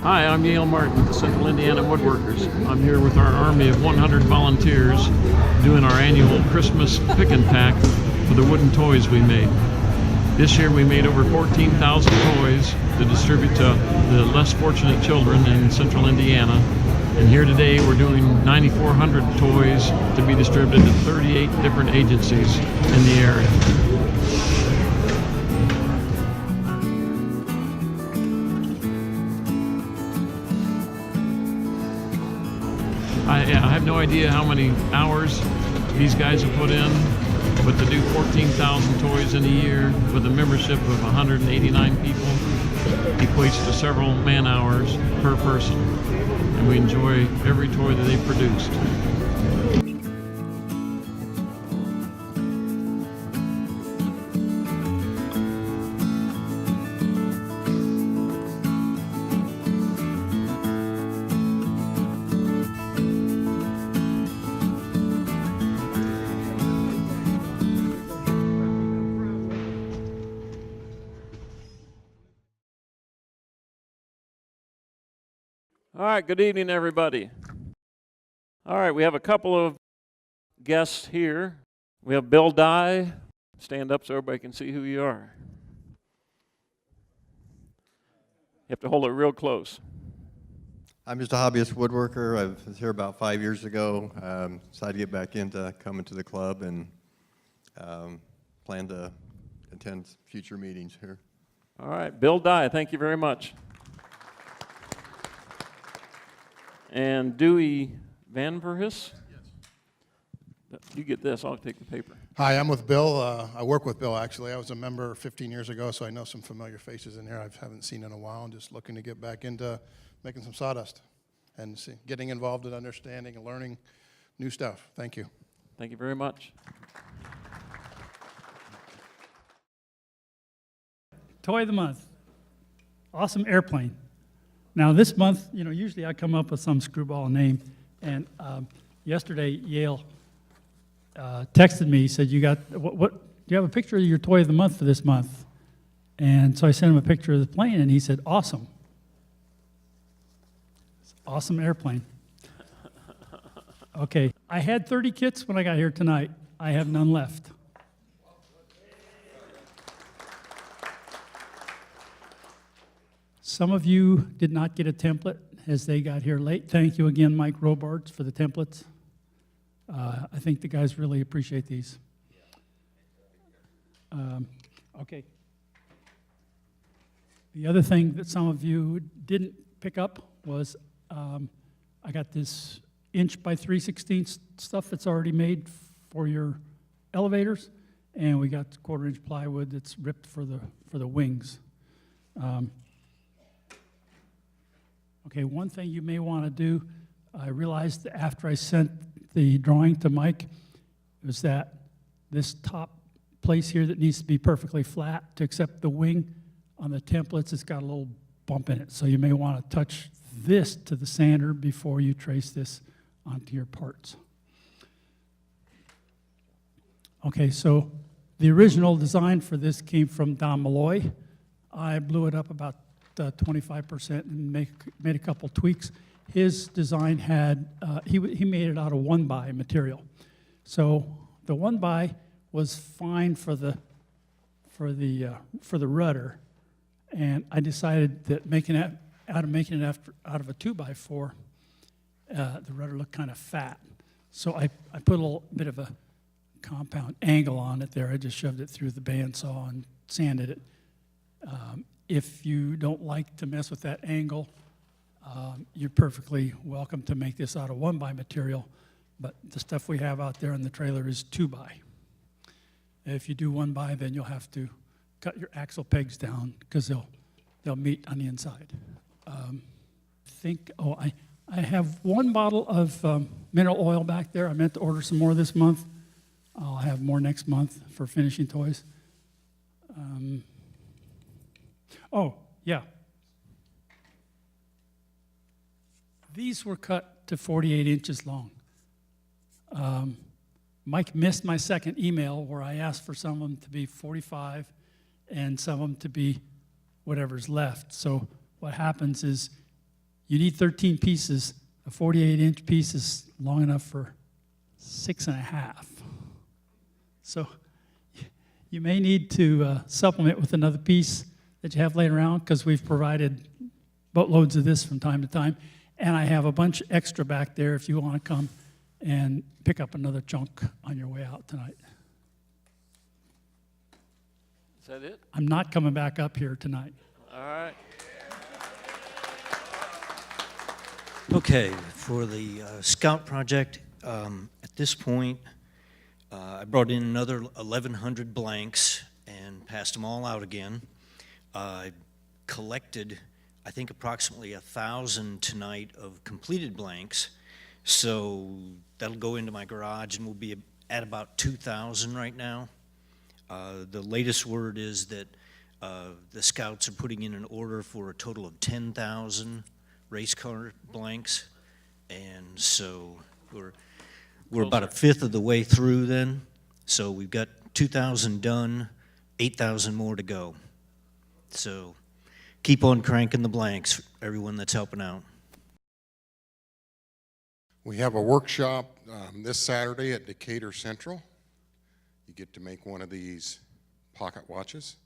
Hi, I'm Yale Martin with the Central Indiana Woodworkers. I'm here with our army of 100 volunteers doing our annual Christmas pick and pack for the wooden toys we made. This year we made over 14,000 toys to distribute to the less fortunate children in Central Indiana. And here today we're doing 9,400 toys to be distributed to 38 different agencies in the area. I have no idea how many hours these guys have put in, but to do 14,000 toys in a year with a membership of 189 people equates to several man hours per person, and we enjoy every toy that they've produced. All right, good evening, everybody. All right, we have a couple of guests here. We have Bill Dye. Stand up so everybody can see who you are. You have to hold it real close. I'm just a hobbyist woodworker. I was here about 5 years ago. Decided to get back into coming to the club and plan to attend future meetings here. All right, Bill Dye, thank you very much. And Dewey Van Verhis? Yes. You get this, I'll take the paper. Hi, I'm with Bill. I work with Bill, actually. I was a member 15 years ago, so I know some familiar faces in here I haven't seen in a while. I'm just looking to get back into making some sawdust and getting involved in understanding and learning new stuff. Thank you. Thank you very much. Toy of the month, awesome airplane. Now this month, usually I come up with some screwball name, and yesterday Yale texted me. He said, "You got what? Do you have a picture of your toy of the month for this month?" And so I sent him a picture of the plane, and he said, "Awesome, awesome airplane." Okay, I had 30 kits when I got here tonight. I have none left. Some of you did not get a template as they got here late. Thank you again, Mike Robards, for the templates. I think the guys really appreciate these. Okay. The other thing that some of you didn't pick up was I got this 1 by 3/16 stuff that's already made for your elevators, and we got 1/4 inch plywood that's ripped for the wings. Okay, one thing you may want to do, I realized after I sent the drawing to Mike, was that this top place here that needs to be perfectly flat to accept the wing on the templates, it's got a little bump in it. So you may want to touch this to the sander before you trace this onto your parts. Okay, so the original design for this came from Don Malloy. I blew it up about 25% and made a couple tweaks. His design had, he made it out of 1-by material. So the 1-by was fine for the rudder, and I decided that making it out of a 2-by-4, the rudder looked kind of fat. So I put a little bit of a compound angle on it there. I just shoved it through the bandsaw and sanded it. If you don't like to mess with that angle, you're perfectly welcome to make this out of 1-by material, but the stuff we have out there in the trailer is 2-by. If you do 1-by, then you'll have to cut your axle pegs down because they'll meet on the inside. I have 1 bottle of mineral oil back there. I meant to order some more this month. I'll have more next month for finishing toys. Oh, yeah. These were cut to 48 inches long. Mike missed my second email where I asked for some of them to be 45 and some of them to be whatever's left. So what happens is You need 13 pieces. A 48-inch piece is long enough for 6.5. So you may need to supplement with another piece that you have laying around, because we've provided boatloads of this from time to time. And I have a bunch extra back there if you want to come and pick up another chunk on your way out tonight. Is that it? I'm not coming back up here tonight. All right. Okay, for the Scout project, at this point, I brought in another 1,100 blanks and passed them all out again. I collected, I think, approximately 1,000 tonight of completed blanks, so that'll go into my garage, and we'll be at about 2,000 right now. The latest word is that the Scouts are putting in an order for a total of 10,000 race car blanks, and so we're about a fifth of the way through then. So we've got 2,000 done, 8,000 more to go. So keep on cranking the blanks, everyone that's helping out. We have a workshop this Saturday at Decatur Central. You get to make one of these pocket watches.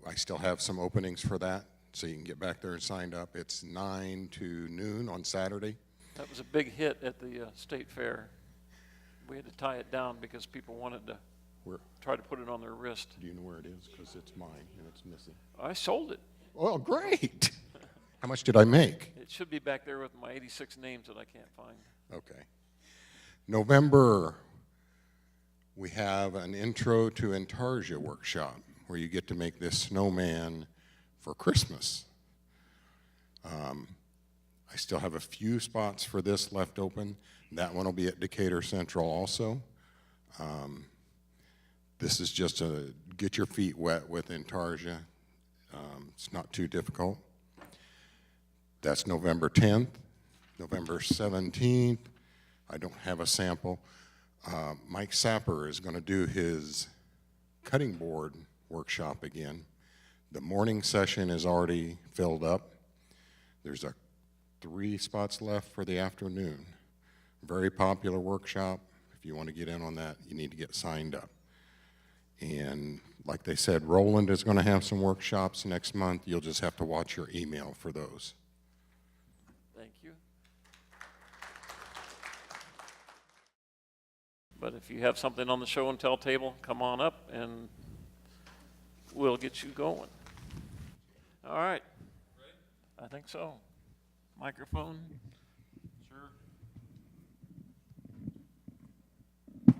I still have some openings for that, so you can get back there and sign up. It's 9 to noon on Saturday. That was a big hit at the state fair. We had to tie it down because people wanted to try to put it on their wrist. Do you know where it is? Because it's mine and it's missing. I sold it. Oh, great. How much did I make? It should be back there with my 86 names that I can't find. Okay. November, we have an Intro to Intarsia workshop where you get to make this snowman for Christmas. I still have a few spots for this left open. That one will be at Decatur Central also. This is just to get your feet wet with Intarsia. It's not too difficult. That's November 10th. November 17th, I don't have a sample. Mike Sapper is going to do his cutting board workshop again. The morning session is already filled up. There's 3 spots left for the afternoon. Very popular workshop. If you want to get in on that, you need to get signed up. And like they said, Roland is going to have some workshops next month. You'll just have to watch your email for those. Thank you. But if you have something on the show and tell table, come on up and we'll get you going. All right. I think so. Microphone. Sure. There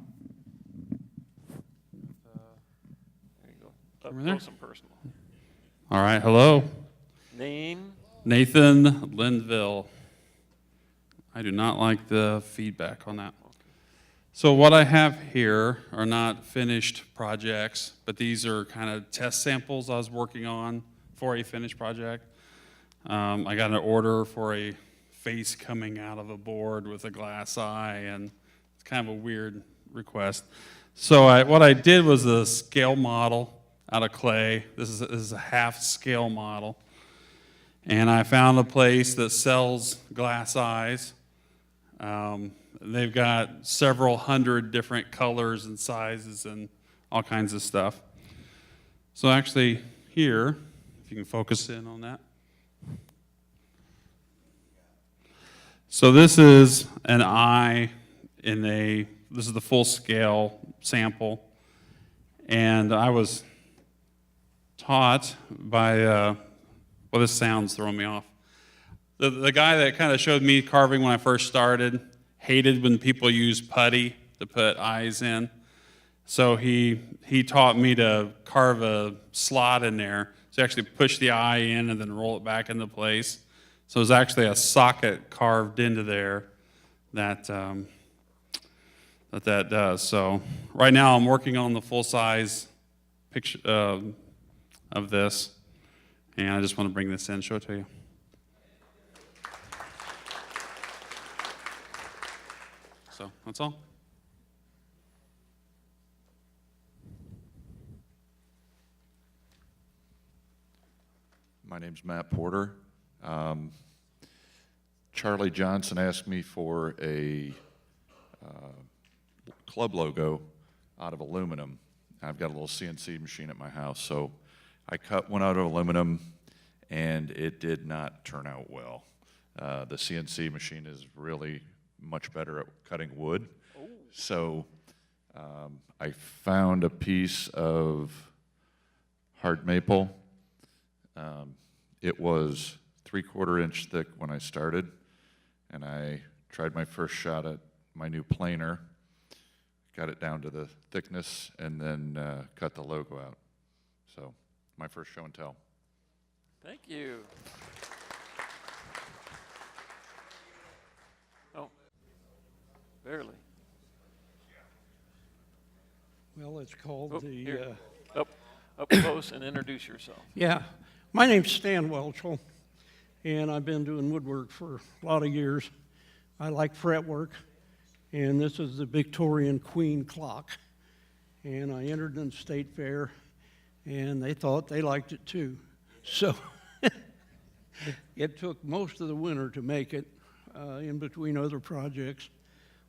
you go. Up Over there? close and personal. All right, hello. Name. Nathan Linville. I do not like the feedback on that. So what I have here are not finished projects, but these are kind of test samples I was working on for a finished project. I got an order for a face coming out of a board with a glass eye, and it's kind of a weird request. So what I did was a scale model out of clay. This is a half scale model. And I found a place that sells glass eyes. They've got several hundred different colors and sizes and all kinds of stuff. So actually here, if you can focus in on that. So this is an eye this is the full scale sample. And I was taught by, well, this sound's throwing me off. The guy that kind of showed me carving when I first started hated when people use putty to put eyes in. So he taught me to carve a slot in there. So you actually push the eye in and then roll it back into place. So there's actually a socket carved into there that does. So right now I'm working on the full-size picture of this, and I just want to bring this in and show it to you. So that's all. My name's Matt Porter. Charlie Johnson asked me for a club logo out of aluminum. I've got a little CNC machine at my house, so I cut one out of aluminum, and it did not turn out well. The CNC machine is really much better at cutting wood. So I found a piece of hard maple. It was 3/4 inch thick when I started, and I tried my first shot at my new planer, got it down to the thickness, and then cut the logo out. So my first show and tell. Thank you. Oh, barely. Well, it's called Oh, the, here. Up close and introduce yourself. yeah, my name's Stan Welchel, and I've been doing woodwork for a lot of years. I like fretwork, and this is the Victorian Queen clock. And I entered in the state fair, and they thought they liked it too. So it took most of the winter to make it, in between other projects.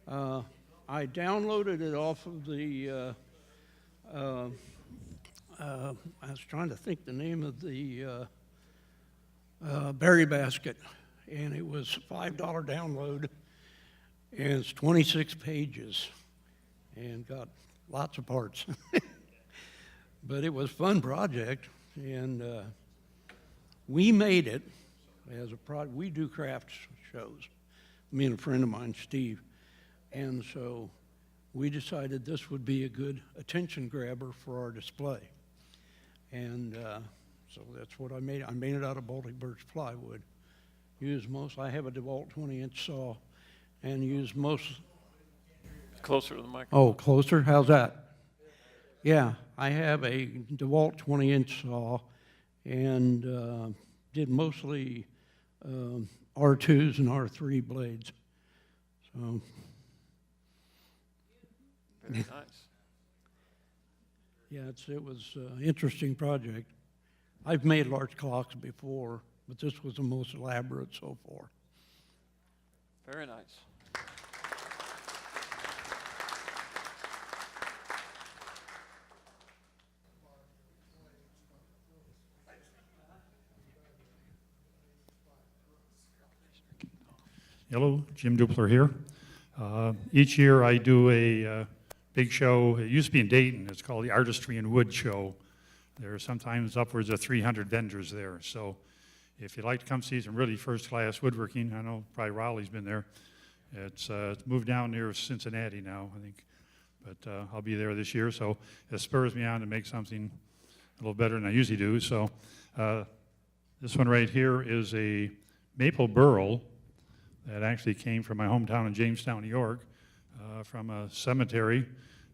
I downloaded it off of the, I was trying to think the name of the Berry Basket, and it was a $5 download, and it's 26 pages, and got lots of parts. But it was a fun project, and we made it as a project. We do crafts shows, me and a friend of mine, Steve, and so we decided this would be a good attention grabber for our display. And so that's what I made. I made it out of Baltic birch plywood. I have a DeWalt 20-inch saw, and use most. Closer to the microphone. Oh, closer? How's that? Yeah, I have a DeWalt 20-inch saw, and did mostly R2s and R3 blades. So. Very nice. Yeah, it was an interesting project. I've made large clocks before, but this was the most elaborate so far. Very nice. Hello, Jim Dupler here. Each year I do a big show. It used to be in Dayton. It's called the Artistry and Wood Show. There are sometimes upwards of 300 vendors there. So if you'd like to come see some really first-class woodworking, I know probably Raleigh's been there. It's moved down near Cincinnati now, I think. But I'll be there this year, so it spurs me on to make something a little better than I usually do. So this one right here is a maple burl that actually came from my hometown in Jamestown, New York, from a cemetery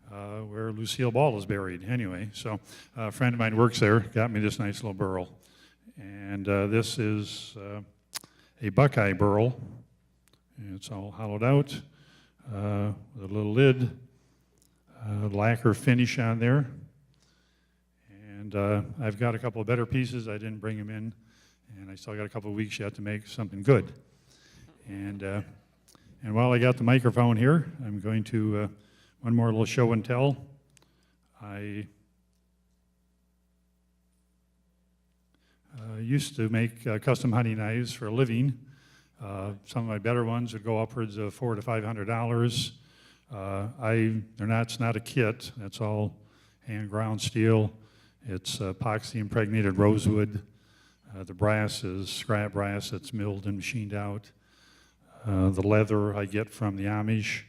where Lucille Ball is buried. Anyway, so a friend of mine works there, got me this nice little burl. And this is a Buckeye burl. It's all hollowed out with a little lid, lacquer finish on there. And I've got a couple of better pieces. I didn't bring them in, and I still got a couple of weeks yet to make something good. And while I got the microphone here, I'm going to one more little show and tell. I used to make custom hunting knives for a living. Some of my better ones would go upwards of $400 to $500. It's not a kit. That's all hand ground steel. It's epoxy impregnated rosewood. The brass is scrap brass that's milled and machined out. The leather I get from the Amish.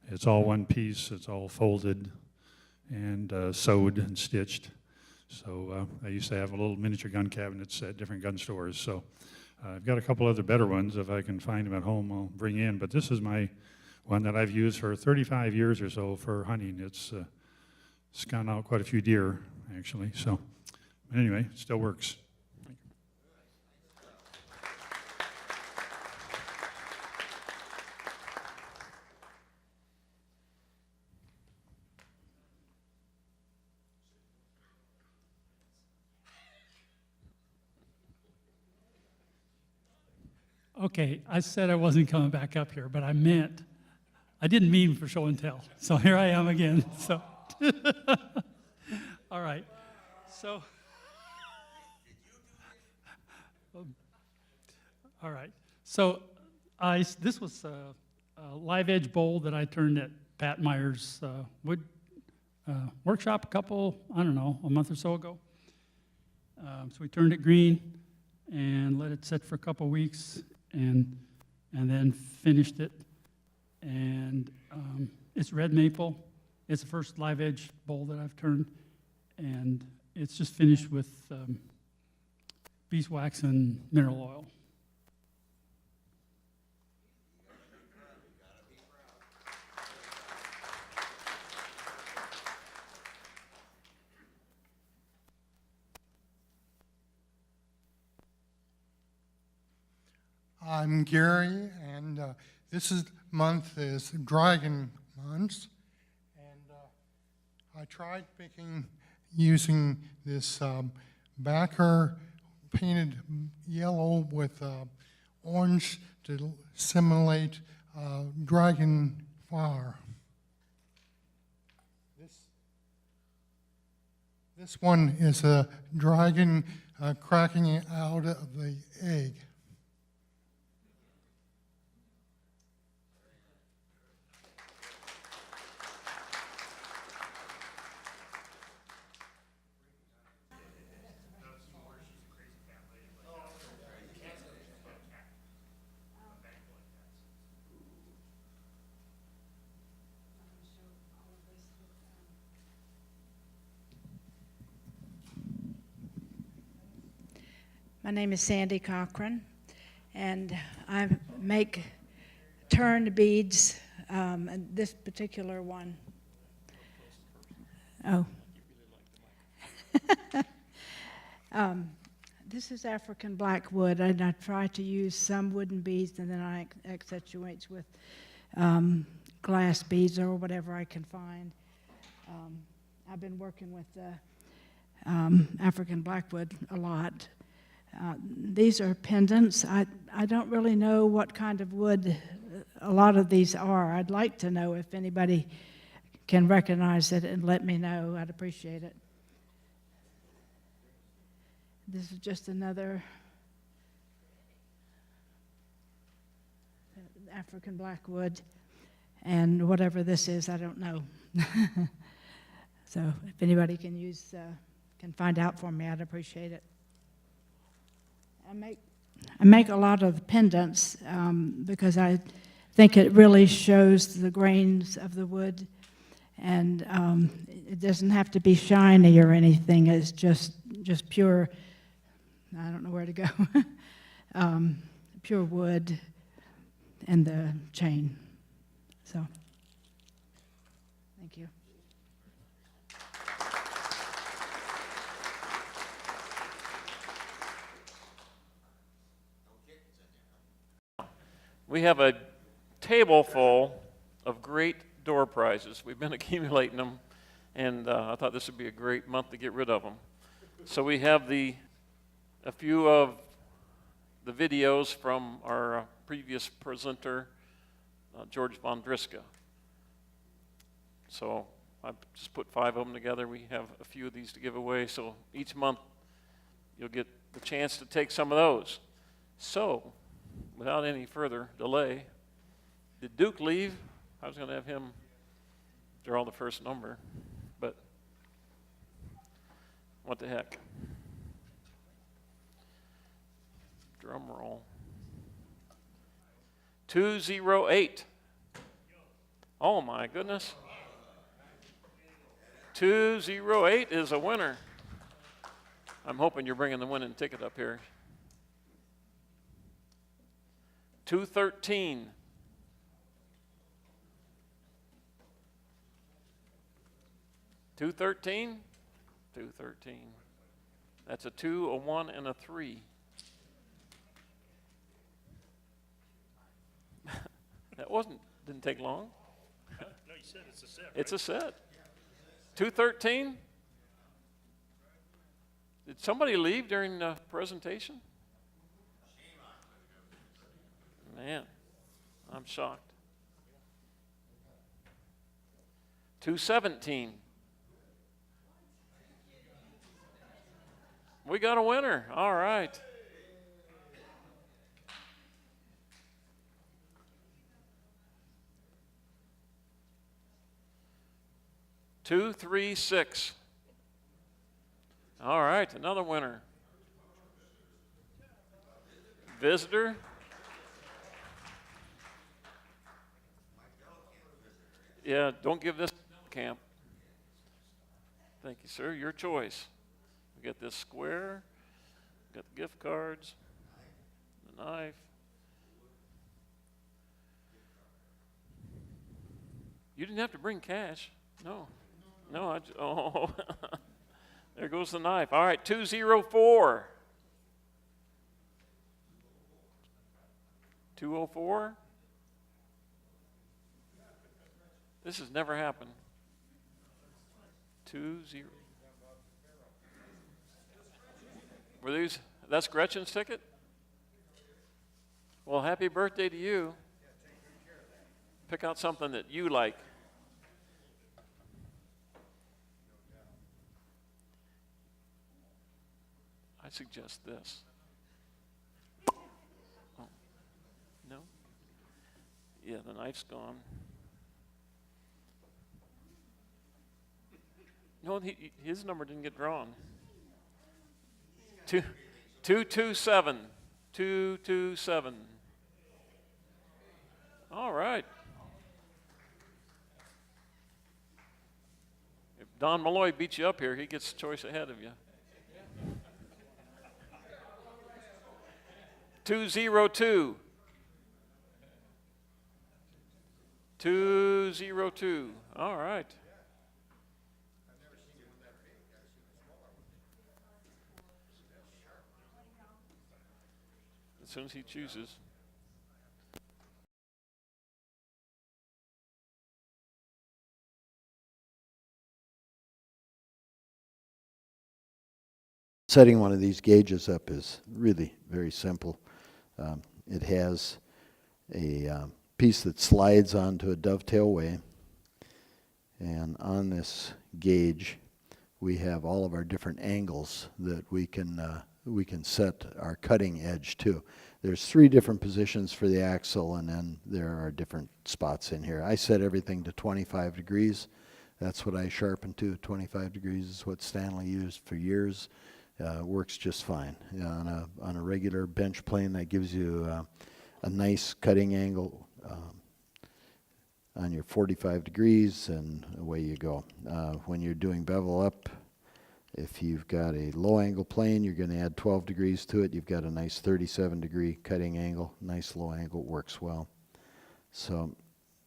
It's all one piece. It's all folded and sewed and stitched. So I used to have a little miniature gun cabinets at different gun stores. So I've got a couple other better ones. If I can find them at home, I'll bring in. But this is my one that I've used for 35 years or so for hunting. It's gone out quite a few deer, actually. So anyway, it still works. Okay, I said I wasn't coming back up here, but I didn't mean for show and tell. So here I am again, so. All right, so. All right, so this was a live edge bowl that I turned at Pat Meyer's wood workshop a month or so ago. So we turned it green and let it sit for a couple weeks and then finished it. And it's red maple. It's the first live edge bowl that I've turned. And it's just finished with beeswax and mineral oil. I'm Gary, and this month is Dragon Month, and I tried using this backer painted yellow with orange to simulate dragon flower. This one is a dragon cracking out of the egg. My name is Sandy Cochran, and I make turned beads. And this particular one. Oh. This is African black wood, and I try to use some wooden beads, and then I accentuate with glass beads or whatever I can find. I've been working with African blackwood a lot. These are pendants. I don't really know what kind of wood a lot of these are. I'd like to know if anybody can recognize it and let me know. I'd appreciate it. This is just another African blackwood, and whatever this is, I don't know. So if anybody can find out for me, I'd appreciate it. I make a lot of pendants because I think it really shows the grains of the wood, and it doesn't have to be shiny or anything. It's just pure. I don't know where to go. Pure wood and the chain. So, thank you. We have a table full of great door prizes. We've been accumulating them, and I thought this would be a great month to get rid of them. So we have a few of the videos from our previous presenter, George Von Driska. So I just put 5 of them together. We have a few of these to give away, so each month you'll get the chance to take some of those. So, without any further delay, did Duke leave? I was going to have him draw the first number, but what the heck. Drum roll. 208. Oh my goodness. 208 is a winner. I'm hoping you're bringing the winning ticket up here. 213. 213. 213. That's a 2, a 1, and a 3. That didn't take long. No, you said it's a set. Right? It's a set. 213. Did somebody leave during the presentation? Man, I'm shocked. 217. We got a winner. All right. Two, 3, 6. All right, another winner. Visitor. Yeah, don't give this camp. Thank you, sir. Your choice. We got this square, got the gift cards, the knife. You didn't have to bring cash. No. No, oh. There goes the knife. All right, 204. 204. This has never happened. 20. Were these, that's Gretchen's ticket? Well, happy birthday to you. Pick out something that you like. I suggest this. Oh, no? Yeah, the knife's gone. No, his number didn't get drawn. 227. 227. All right. If Don Malloy beats you up here, he gets choice ahead of you. 202. 202. All right. As soon as he chooses. Setting one of these gauges up is really very simple. It has a piece that slides onto a dovetail way, and on this gauge we have all of our different angles that we can set our cutting edge to. There's 3 different positions for the axle, and then there are different spots in here. I set everything to 25 degrees. That's what I sharpen to. 25 degrees is what Stanley used for years. Works just fine. On a regular bench plane, that gives you a nice cutting angle on your 45 degrees, and away you go. When you're doing bevel up, if you've got a low angle plane, you're going to add 12 degrees to it. You've got a nice 37 degree cutting angle. Nice low angle, works well. So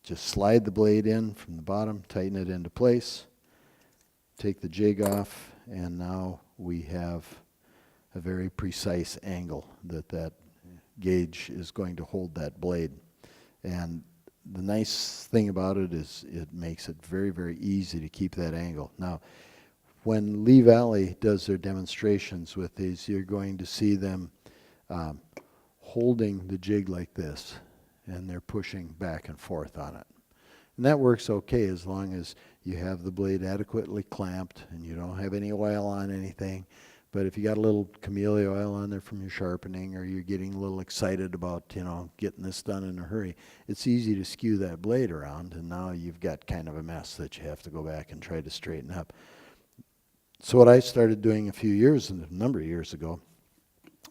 just slide the blade in from the bottom, tighten it into place, take the jig off, and now we have a very precise angle that gauge is going to hold that blade. And the nice thing about it is it makes it very, very easy to keep that angle. Now, when Lee Valley does their demonstrations with these, you're going to see them holding the jig like this, and they're pushing back and forth on it. And that works okay as long as you have the blade adequately clamped and you don't have any oil on anything. But if you got a little camellia oil on there from your sharpening, or you're getting a little excited about, getting this done in a hurry, it's easy to skew that blade around, and now you've got kind of a mess that you have to go back and try to straighten up. So what I started doing a number of years ago,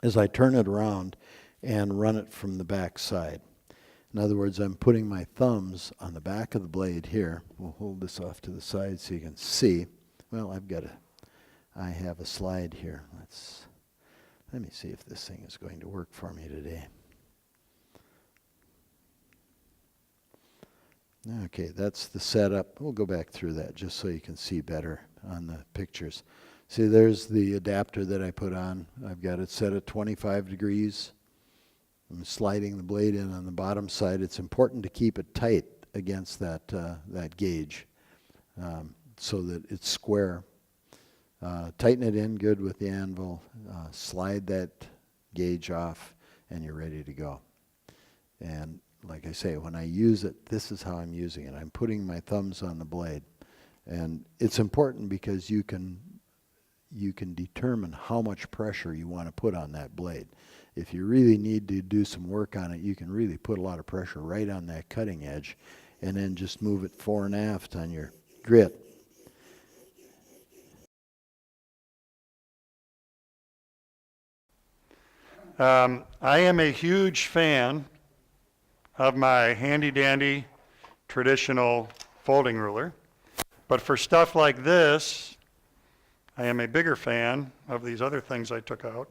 is I turn it around and run it from the back side. In other words, I'm putting my thumbs on the back of the blade here. We'll hold this off to the side so you can see. Well, I have a slide here. Let me see if this thing is going to work for me today. Okay, that's the setup. We'll go back through that just so you can see better on the pictures. See, there's the adapter that I put on. I've got it set at 25 degrees. I'm sliding the blade in on the bottom side. It's important to keep it tight against that gauge so that it's square. Tighten it in good with the anvil. Slide that gauge off, and you're ready to go. And like I say, when I use it, this is how I'm using it. I'm putting my thumbs on the blade. And it's important because you can determine how much pressure you want to put on that blade. If you really need to do some work on it, you can really put a lot of pressure right on that cutting edge and then just move it fore and aft on your grit. I am a huge fan of my handy-dandy traditional folding ruler. But for stuff like this, I am a bigger fan of these other things I took out,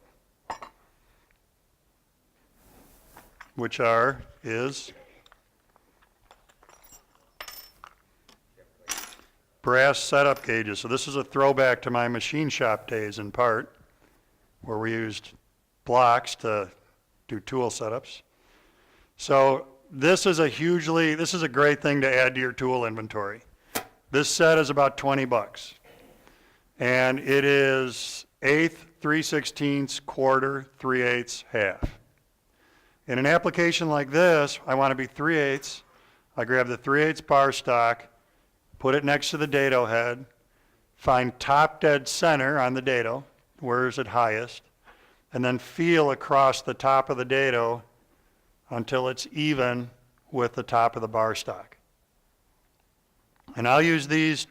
which is brass setup gauges. So this is a throwback to my machine shop days in part, where we used blocks to do tool setups. So this is a great thing to add to your tool inventory. This set is about 20 bucks. And it is 1/8, 3/16, quarter, 3/8, half. In an application like this, I want to be 3/8. I grab the 3/8 bar stock, put it next to the dado head, find top dead center on the dado, where is it highest, and then feel across the top of the dado until it's even with the top of the bar stock. And I'll use these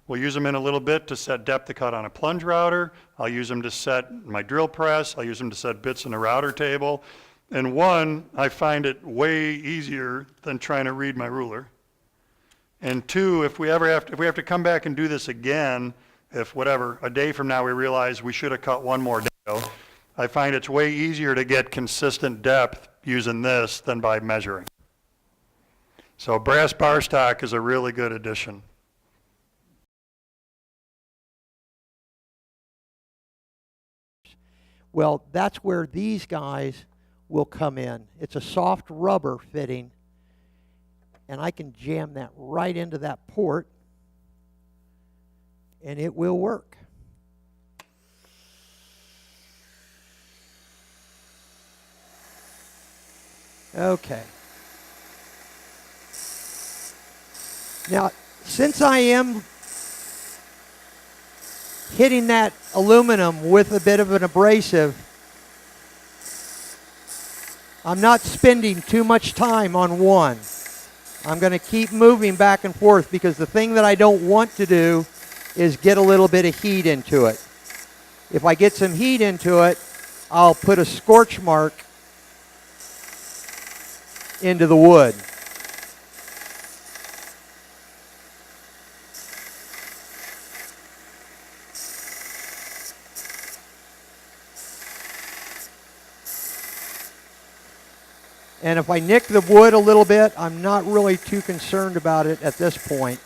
we'll use them in a little bit to set depth of cut on a plunge router. I'll use them to set my drill press. I'll use them to set bits in a router table. And one, I find it way easier than trying to read my ruler. And two, if we have to come back and do this again, a day from now we realize we should have cut one more dado, I find it's way easier to get consistent depth using this than by measuring. So brass bar stock is a really good addition. Well, that's where these guys will come in. It's a soft rubber fitting, and I can jam that right into that port, and it will work. Okay. Now, since I am hitting that aluminum with a bit of an abrasive, I'm not spending too much time on one. I'm going to keep moving back and forth because the thing that I don't want to do is get a little bit of heat into it. If I get some heat into it, I'll put a scorch mark into the wood. And if I nick the wood a little bit, I'm not really too concerned about it at this point.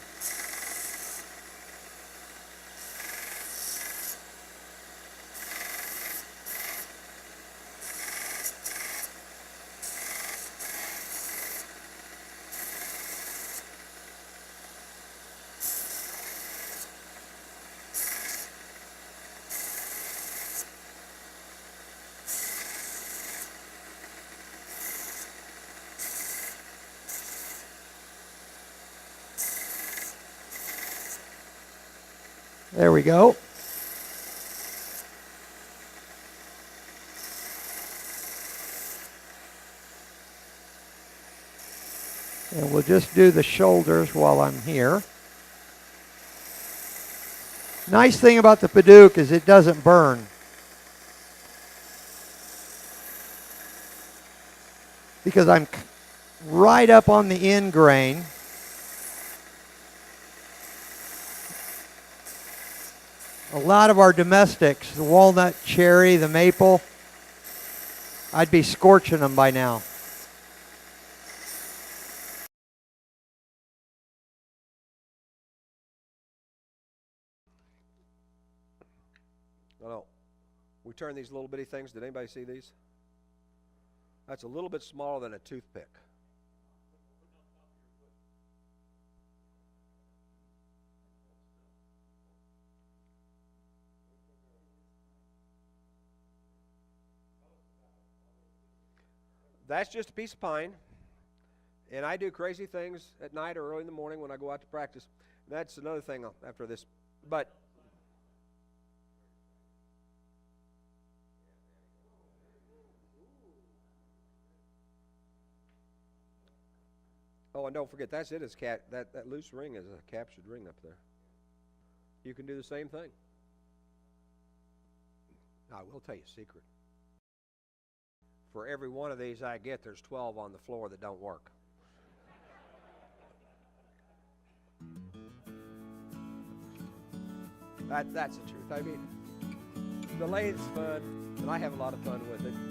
There we go. And we'll just do the shoulders while I'm here. Nice thing about the Padauk is it doesn't burn. Because I'm right up on the end grain. A lot of our domestics, the walnut, cherry, the maple, I'd be scorching them by now. No. We turn these little bitty things. Did anybody see these? That's a little bit smaller than a toothpick. that's just a piece of pine. And I do crazy things at night or early in the morning when I go out to practice. That's another thing after this. But oh, and don't forget, that's it. Is that loose ring is a captured ring up there. You can do the same thing. Now, I will tell you a secret. For every one of these I get, there's 12 on the floor that don't work. That's the truth. I mean, the lathe's fun, and I have a lot of fun with it.